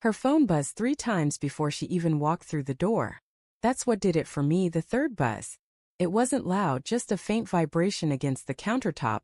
Her phone buzzed 3 times before she even walked through the door. That's what did it for me, the third buzz. It wasn't loud, just a faint vibration against the countertop,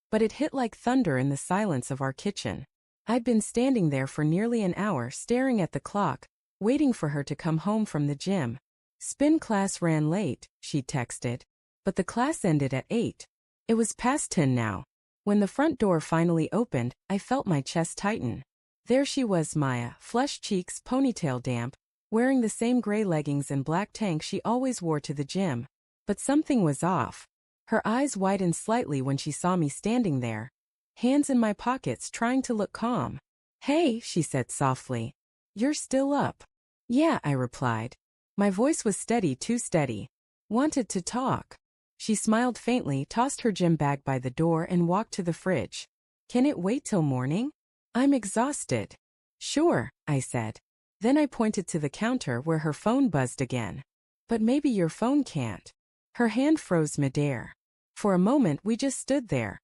but it hit like thunder in the silence of our kitchen. I'd been standing there for nearly an hour staring at the clock, waiting for her to come home from the gym. Spin class ran late, she texted. But the class ended at 8. It was past 10 now. When the front door finally opened, I felt my chest tighten. There she was, Maya, flushed cheeks, ponytail damp, wearing the same gray leggings and black tank she always wore to the gym. But something was off. Her eyes widened slightly when she saw me standing there, hands in my pockets trying to look calm. "Hey," she said softly. "You're still up?" "Yeah," I replied. My voice was steady, too steady. "Wanted to talk." She smiled faintly, tossed her gym bag by the door and walked to the fridge. "Can it wait till morning? I'm exhausted." "Sure," I said. Then I pointed to the counter where her phone buzzed again. "But maybe your phone can't." Her hand froze midair. For a moment we just stood there.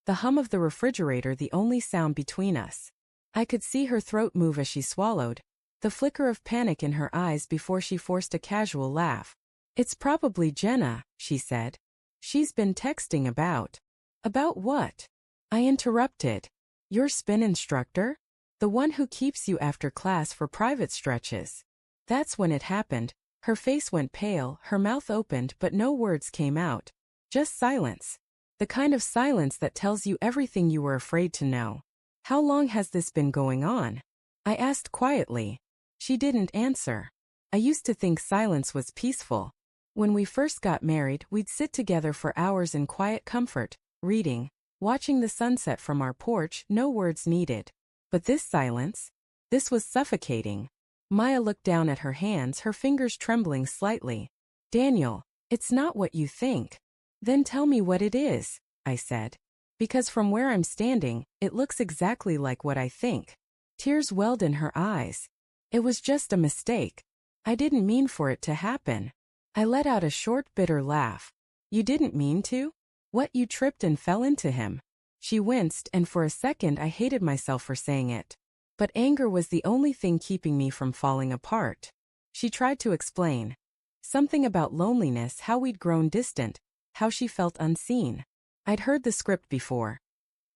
The hum of the refrigerator the only sound between us. I could see her throat move as she swallowed, the flicker of panic in her eyes before she forced a casual laugh. "It's probably Jenna," she said. "She's been texting about." "About what?" I interrupted. "Your spin instructor? The one who keeps you after class for private stretches." That's when it happened. Her face went pale, her mouth opened, but no words came out. Just silence. The kind of silence that tells you everything you were afraid to know. "How long has this been going on?" I asked quietly. She didn't answer. I used to think silence was peaceful. When we first got married, we'd sit together for hours in quiet comfort, reading, watching the sunset from our porch, no words needed. But this silence? This was suffocating. Maya looked down at her hands, her fingers trembling slightly. "Daniel, it's not what you think." "Then tell me what it is," I said. "Because from where I'm standing, it looks exactly like what I think." Tears welled in her eyes. "It was just a mistake. I didn't mean for it to happen." I let out a short, bitter laugh. "You didn't mean to? What, you tripped and fell into him?" She winced, and for a second I hated myself for saying it. But anger was the only thing keeping me from falling apart. She tried to explain. Something about loneliness, how we'd grown distant, how she felt unseen. I'd heard the script before.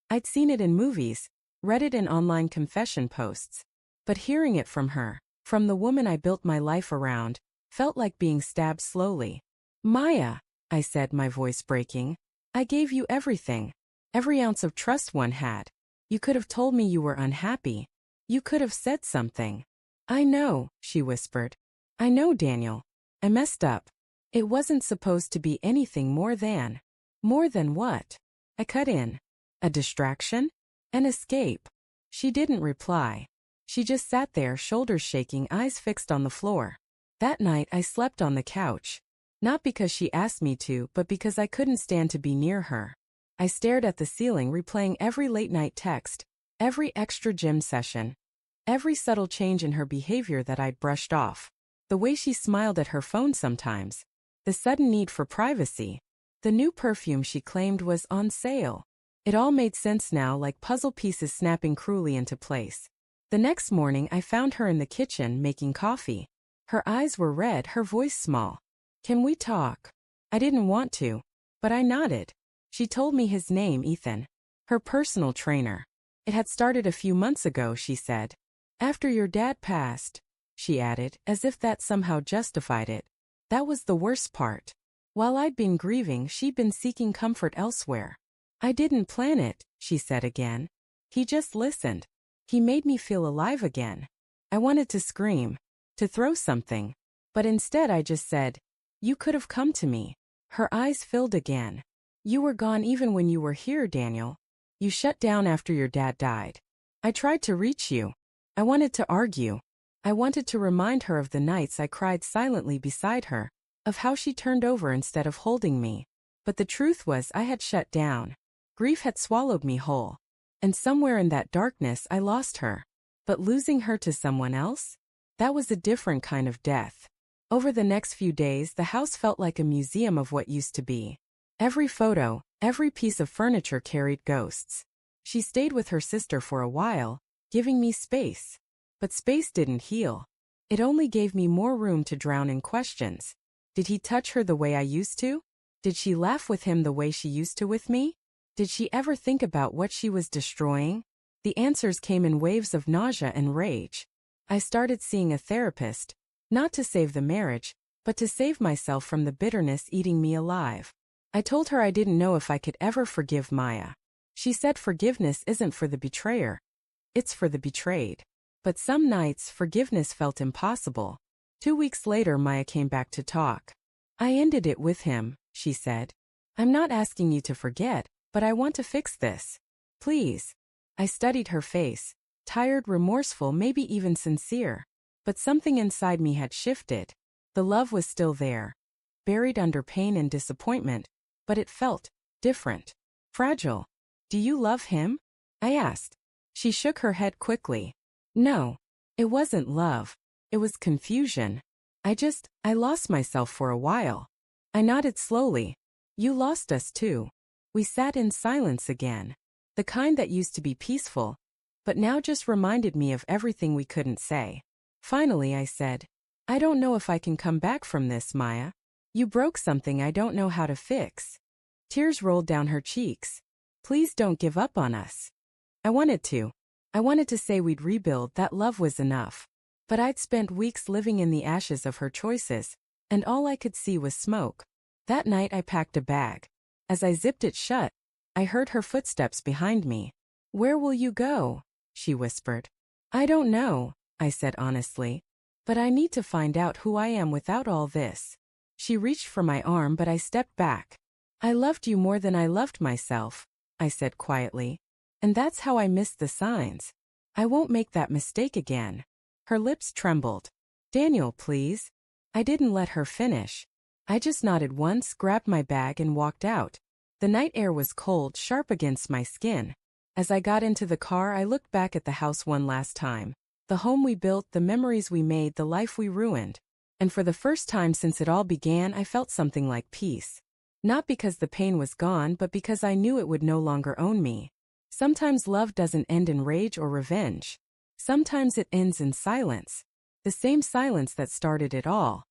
I'd seen it in movies, read it in online confession posts. But hearing it from her, from the woman I built my life around, felt like being stabbed slowly. "Maya," I said, my voice breaking, "I gave you everything. Every ounce of trust one had. You could have told me you were unhappy. You could have said something." "I know," she whispered. "I know, Daniel. I messed up. It wasn't supposed to be anything more than." "More than what?" I cut in. "A distraction? An escape?" She didn't reply. She just sat there, shoulders shaking, eyes fixed on the floor. That night I slept on the couch. Not because she asked me to, but because I couldn't stand to be near her. I stared at the ceiling, replaying every late-night text, every extra gym session, every subtle change in her behavior that I'd brushed off. The way she smiled at her phone sometimes. The sudden need for privacy. The new perfume she claimed was on sale. It all made sense now, like puzzle pieces snapping cruelly into place. The next morning I found her in the kitchen making coffee. Her eyes were red, her voice small. "Can we talk?" I didn't want to, but I nodded. She told me his name, Ethan. Her personal trainer. It had started a few months ago, she said. "After your dad passed," she added, as if that somehow justified it. That was the worst part. While I'd been grieving, she'd been seeking comfort elsewhere. "I didn't plan it," she said again. "He just listened. He made me feel alive again." I wanted to scream, to throw something, but instead I just said, "You could have come to me." Her eyes filled again. "You were gone even when you were here, Daniel. You shut down after your dad died. I tried to reach you. I wanted to argue. I wanted to remind her of the nights I cried silently beside her, of how she turned over instead of holding me. But the truth was I had shut down. Grief had swallowed me whole. And somewhere in that darkness I lost her. But losing her to someone else? That was a different kind of death. Over the next few days, the house felt like a museum of what used to be. Every photo, every piece of furniture carried ghosts. She stayed with her sister for a while, giving me space. But space didn't heal. It only gave me more room to drown in questions. Did he touch her the way I used to? Did she laugh with him the way she used to with me? Did she ever think about what she was destroying? The answers came in waves of nausea and rage. I started seeing a therapist, not to save the marriage, but to save myself from the bitterness eating me alive. I told her I didn't know if I could ever forgive Maya. She said forgiveness isn't for the betrayer. It's for the betrayed. But some nights forgiveness felt impossible. 2 weeks later Maya came back to talk. I ended it with him, she said. I'm not asking you to forget, but I want to fix this. Please. I studied her face, tired, remorseful, maybe even sincere. But something inside me had shifted. The love was still there, buried under pain and disappointment, but it felt different, fragile. Do you love him? I asked. She shook her head quickly. No, it wasn't love. It was confusion. I lost myself for a while. I nodded slowly. You lost us too. We sat in silence again. The kind that used to be peaceful, but now just reminded me of everything we couldn't say. Finally I said, I don't know if I can come back from this, Maya. You broke something I don't know how to fix. Tears rolled down her cheeks. Please don't give up on us. I wanted to. I wanted to say we'd rebuild, that love was enough. But I'd spent weeks living in the ashes of her choices, and all I could see was smoke. That night I packed a bag. As I zipped it shut, I heard her footsteps behind me. Where will you go? She whispered. I don't know, I said honestly. But I need to find out who I am without all this. She reached for my arm, but I stepped back. I loved you more than I loved myself, I said quietly. And that's how I missed the signs. I won't make that mistake again. Her lips trembled. Daniel, please. I didn't let her finish. I just nodded once, grabbed my bag and walked out. The night air was cold, sharp against my skin. As I got into the car, I looked back at the house one last time. The home we built, the memories we made, the life we ruined. And for the first time since it all began, I felt something like peace. Not because the pain was gone, but because I knew it would no longer own me. Sometimes love doesn't end in rage or revenge. Sometimes it ends in silence. The same silence that started it all.